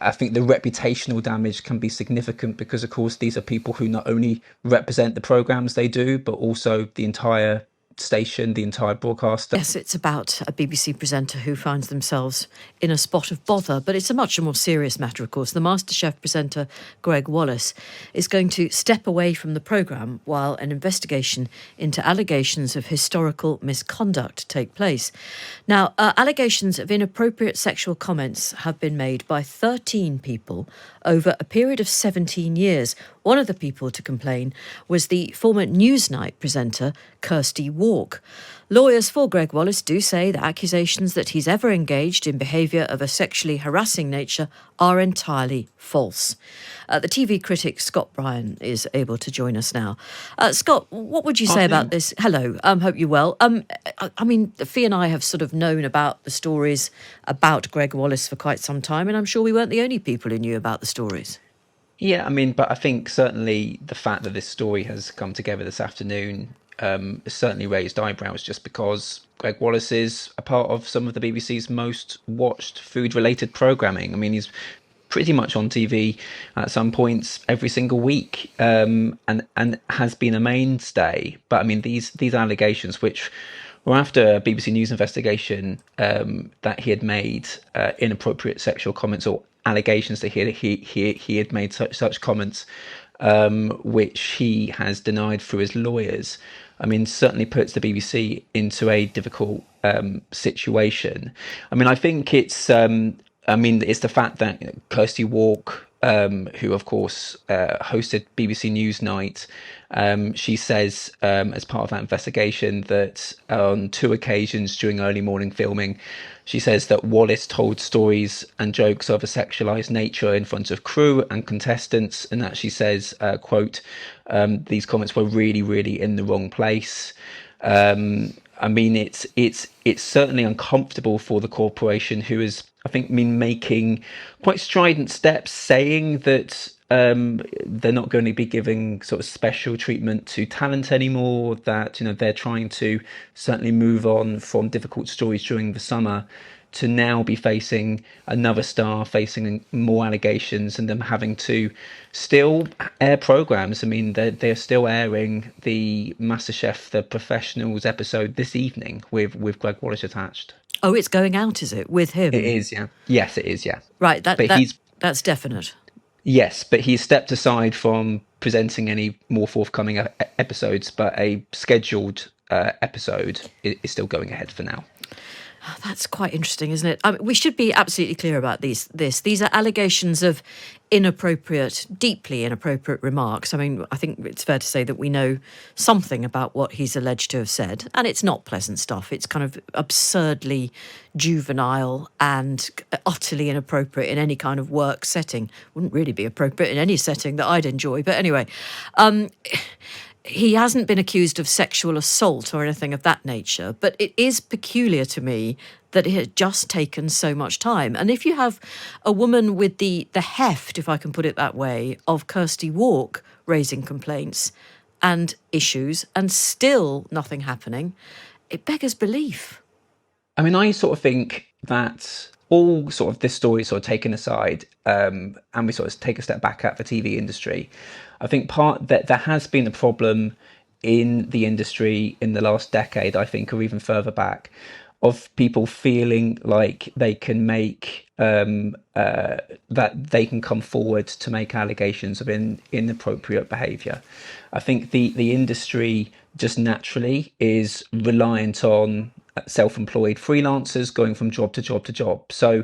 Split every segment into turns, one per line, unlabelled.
I think the reputational damage can be significant because, of course, these are people who not only represent the programs they do, but also the entire station, the entire broadcaster.
Yes, it's about a BBC presenter who finds themselves in a spot of bother, but it's a much more serious matter, of course. The Masterchef presenter, Greg Wallace, is going to step away from the programme while an investigation into allegations of historical misconduct take place. Now, allegations of inappropriate sexual comments have been made by 13 people over a period of 17 years. One of the people to complain was the former Newsnight presenter, Kirsty Wark. Lawyers for Greg Wallace do say the accusations that he's ever engaged in behaviour of a sexually harassing nature are entirely false. The TV critic Scott Bryan is able to join us now. Scott, what would you say about this? Hello, hope you're well. I mean, Fee and I have sort of known about the stories about Greg Wallace for quite some time, and I'm sure we weren't the only people who knew about the stories.
Yeah, I mean, but I think certainly the fact that this story has come together this afternoon certainly raised eyebrows, just because Greg Wallace is a part of some of the BBC's most watched food-related programming. I mean, he's pretty much on TV at some points every single week, and has been a mainstay. But I mean, these allegations, which were after a BBC News investigation that he had made inappropriate sexual comments, or allegations that he had made such comments, which he has denied through his lawyers. I mean, certainly puts the BBC into a difficult situation. I mean, I think it's it's the fact that Kirsty Wark, who of course hosted BBC Newsnight, she says as part of that investigation that on 2 occasions during early morning filming, she says that Wallace told stories and jokes of a sexualized nature in front of crew and contestants, and that she says, quote, these comments were really, really in the wrong place. I mean, it's certainly uncomfortable for the corporation, who has, I think, been making quite strident steps, saying that they're not going to be giving sort of special treatment to talent anymore, that, you know, they're trying to certainly move on from difficult stories during the summer to now be facing another star, facing more allegations, and them having to still air programs. I mean, they're still airing the Masterchef, the Professionals episode this evening with Greg Wallace attached.
Oh, it's going out, is it, with him?
It is, yeah. Yes, it is, yeah.
Right,
But
that's definite.
yes, but he's stepped aside from presenting any more forthcoming episodes, but a scheduled episode is still going ahead for now.
That's quite interesting, isn't it? I mean, we should be absolutely clear about these. These are allegations of inappropriate, deeply inappropriate remarks. I mean, I think it's fair to say that we know something about what he's alleged to have said, and it's not pleasant stuff. It's kind of absurdly juvenile and utterly inappropriate in any kind of work setting. Wouldn't really be appropriate in any setting that I'd enjoy. But anyway, he hasn't been accused of sexual assault or anything of that nature, but it is peculiar to me that it had just taken so much time. And if you have a woman with the heft, if I can put it that way, of Kirsty Wark raising complaints and issues and still nothing happening, it beggars belief.
I mean, I sort of think that all sort of this story sort of taken aside, and we sort of take a step back at the TV industry, I think part that there has been a problem in the industry in the last decade, I think, or even further back, of people feeling like they can make that they can come forward to make allegations of inappropriate behaviour. I think the industry just naturally is reliant on self-employed freelancers going from job to job to job. So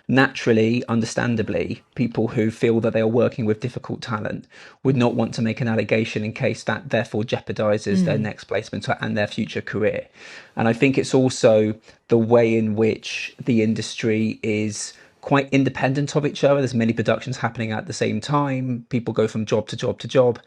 naturally, understandably, people who feel that they are working with difficult talent would not want to make an allegation in case that therefore jeopardizes their next placement and their future career. And I think it's also the way in which the industry is quite independent of each other. There's many productions happening at the same time. People go from job to job to job.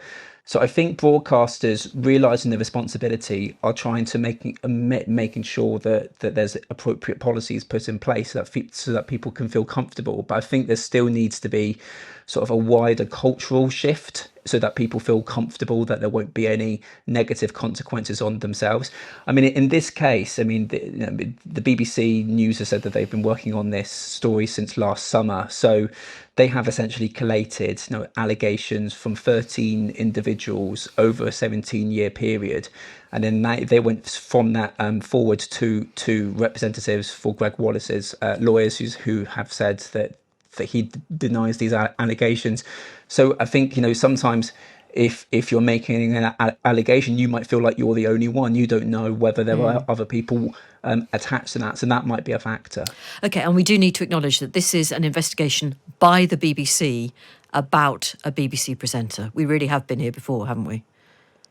So I think broadcasters, realising the responsibility, are trying to making sure that there's appropriate policies put in place so that people can feel comfortable. But I think there still needs to be sort of a wider cultural shift so that people feel comfortable that there won't be any negative consequences on themselves. I mean, in this case, I mean, the BBC News has said that they've been working on this story since last summer. So they have essentially collated, allegations from 13 individuals over a 17-year period. And then they went from that forward to representatives for Greg Wallace's lawyers who have said that he denies these allegations. So I think, sometimes if you're making an allegation, you might feel like you're the only one. You don't know whether there are other people attached to that. So that might be a factor.
Okay, and we do need to acknowledge that this is an investigation by the BBC about a BBC presenter. We really have been here before, haven't we?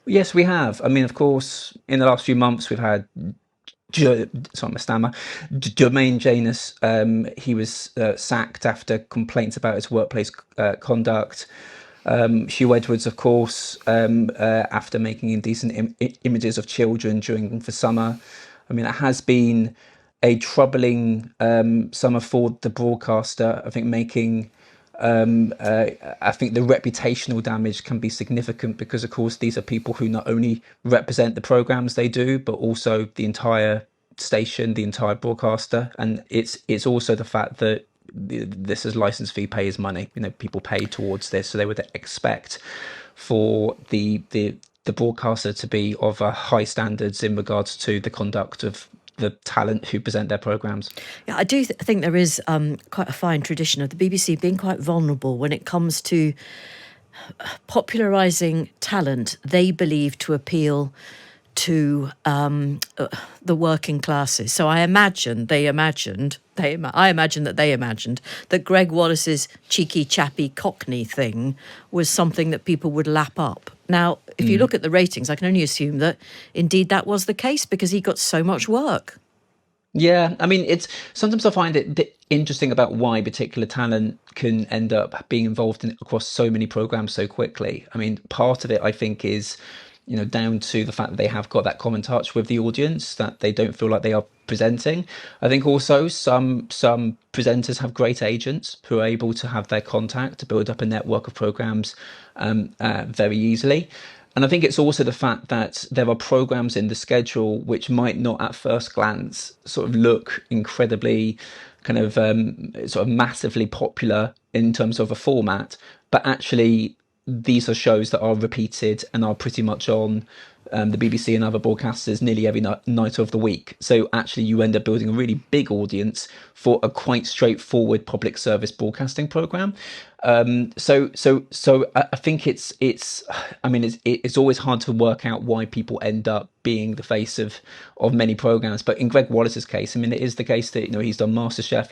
Yes, we have. I mean, of course, in the last few months, we've had Jermaine Janus. He was sacked after complaints about his workplace conduct. Hugh Edwards, of course, after making indecent images of children during the summer. I mean, it has been a troubling summer for the broadcaster. I think I think the reputational damage can be significant because, of course, these are people who not only represent the programs they do, but also the entire station, the entire broadcaster. And it's also the fact that this is license fee pays money. People pay towards this, so they would expect for the broadcaster to be of a high standards in regards to the conduct of the talent who present their programmes.
Yeah, I do think there is quite a fine tradition of the BBC being quite vulnerable when it comes to popularising talent they believe to appeal to the working classes. So I imagine that they imagined that Greg Wallace's cheeky, chappy Cockney thing was something that people would lap up. Now, if you look at the ratings, I can only assume that indeed that was the case because he got so much work.
Yeah, I mean, sometimes I find it interesting about why particular talent can end up being involved across so many programs so quickly. I mean, part of it, I think, is down to the fact that they have got that common touch with the audience, that they don't feel like they are presenting. I think also some presenters have great agents who are able to have their contact to build up a network of programs very easily. And I think it's also the fact that there are programs in the schedule which might not at first glance sort of look incredibly kind of sort of massively popular in terms of a format, but actually these are shows that are repeated and are pretty much on the BBC and other broadcasters nearly every night of the week. So actually you end up building a really big audience for a quite straightforward public service broadcasting programme. So I think it's always hard to work out why people end up being the face of many programs. But in Greg Wallace's case, I mean, it is the case that he's done MasterChef,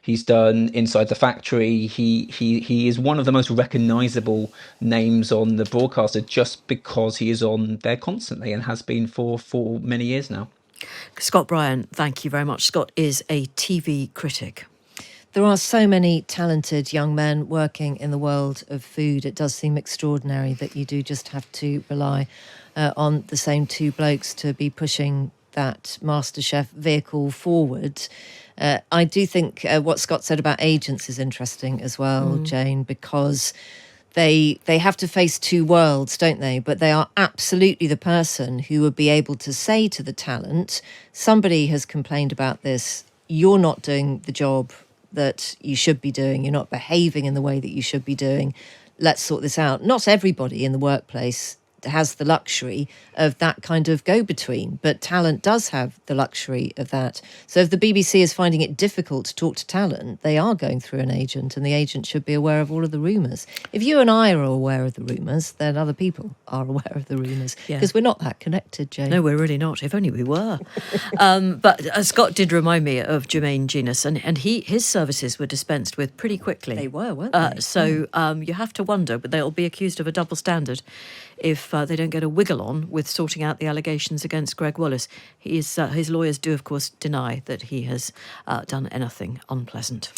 he's done Inside the Factory. He is one of the most recognisable names on the broadcaster just because he is on there constantly and has been for many years now.
Scott Bryan, thank you very much. Scott is a TV critic.
There are so many talented young men working in the world of food. It does seem extraordinary that you do just have to rely on the same two blokes to be pushing that MasterChef vehicle forward. I do think what Scott said about agents is interesting as well, Jane, because they have to face two worlds, don't they? But they are absolutely the person who would be able to say to the talent, somebody has complained about this, you're not doing the job that you should be doing, you're not behaving in the way that you should be doing, let's sort this out. Not everybody in the workplace has the luxury of that kind of go-between, but talent does have the luxury of that. So if the BBC is finding it difficult to talk to talent, they are going through an agent, and the agent should be aware of all of the rumours. If you and I are aware of the rumours, then other people are aware of the rumours, because we're not that connected, Jane.
No, we're really not. If only we were. But Scott did remind me of Jermaine Janus, and his services were dispensed with pretty quickly.
They were, weren't they?
So you have to wonder, but they'll be accused of a double standard if they don't get a wiggle on with sorting out the allegations against Greg Wallace. His lawyers do, of course, deny that he has done anything unpleasant.